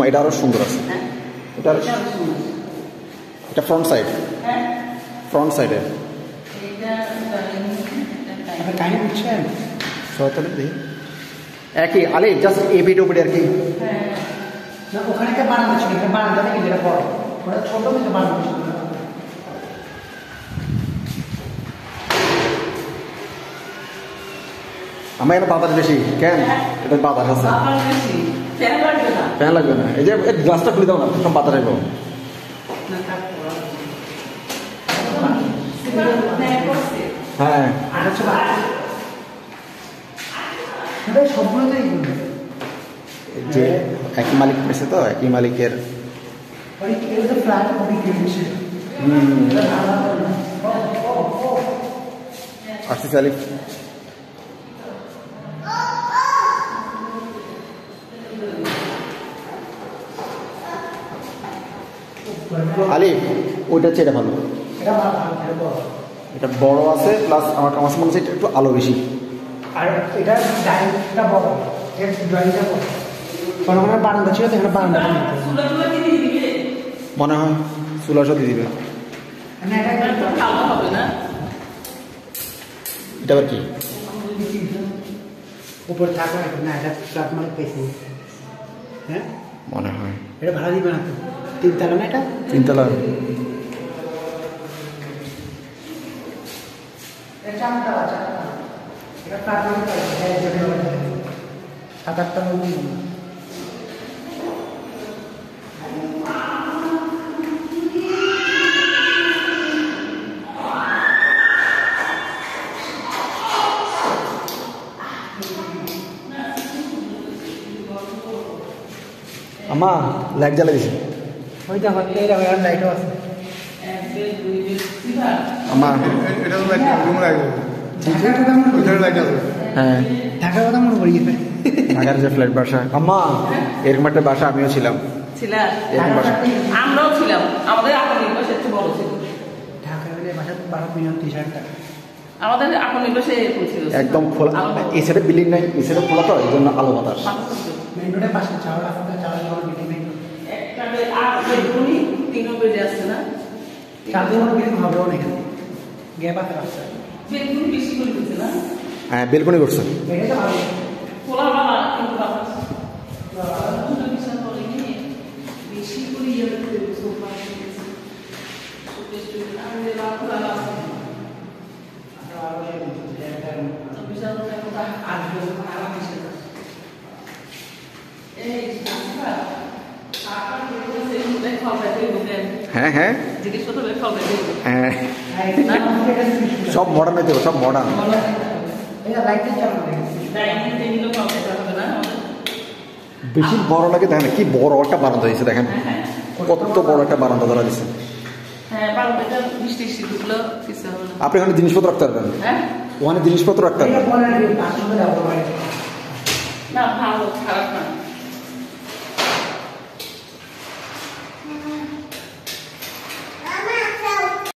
এটা আরো সুন্দর আছে। এটা ফ্রন্ট সাইড, ফ্রন্ট সাইডে একই আলে জাস্ট এই ভিডিও উপরে আর কি। ওখানে একটা বারান্দা ছিল, বারান্দা থেকে যেটা বড় ওটা ছোট থেকে বারান্দা ছিল। আমার এখানে বাতাস বেশি কেন? এটা বাতাস আছে, ফ্যান লাগবে না। এই যে গ্লাসটা খুলে দাও না, সব বাতাস আসবো। হ্যাঁ যে একই মালিক পেয়েছে তো, একই মালিকের। আসিস আলিফ আলিফ ওইটা হচ্ছে, এটা ভালো, এটা বড় আছে প্লাস আমার কাছে মনে হচ্ছে এটা একটু আলো বেশি। আর এটা ডাইনিংটা বড়, এর ড্রয়িংটা বড়। কারণ ওখানে বারান্দা ছিল, এখানে বারান্দা মনে হয় চুলা দিয়ে দিবে। এটা আবার কি উপর থাকবে না? এটা ফ্ল্যাট মানে পেয়েছি। হ্যাঁ মনে হয় এটা ভাড়া দিবে না তো? তিনতলা না? এটা তিনতলা। আমা লাইট জ্বালা দিছে, ওইটা হচ্ছে এটা লাইটও আছে। আমার এটা তো লাইট রুম লাগবে। হ্যাঁ ঢাকার কথা মনে করি গেছে। ঢাকার যে ফ্ল্যাট বাসা, আম্মা এরকম একটা বাসা আমিও ছিলাম। এরকম বাসা আমরাও ছিলাম, আমাদের আপনের বাসা একটু বড় ছিল। ঢাকার বাসা 12-30 টাকা। আমাদের আপনের বাসা এরকম ছিল, একদম খোলা। এই সাইডে বিল্ডিং নাই, এই সাইডে খোলা তো, এই জন্য আলো বাতাস। মেইন রোডের পাশে চাওড়া রাস্তা, চাওড়া বিল্ডিং একটা আর বেডরুমই 3 বেডে আছে না? চারদিন বিল্ডিং হবে অনেক গ্যাপ আছে রাস্তা। বেডরুম বেশি করে দিচ্ছে না? হ্যাঁ বেলকনি করছে। এটা তো ভালো খোলা বাবা কিন্তু বাতাস দুটো বিছানা করে নিয়ে বেশি করে ইয়ে করে সোফা দিয়েছে। সুপেস্ট আমাদের রাখা আছে। বিছানা একটা আর আরাম বিছানা। এই হ্যাঁ হ্যাঁ হ্যাঁ সব মডার্ন হইতে হবে, সব মডার্ন। বেশি বড় লাগে দেখেন, কি বড় একটা বারান্দা দিয়েছে দেখেন, কত বড় একটা বারান্দা ধরা দিচ্ছে। আপনি ওখানে জিনিসপত্র রাখতে পারবেন, ওখানে জিনিসপত্র রাখতে পারবেন। না ভালো খারাপ না।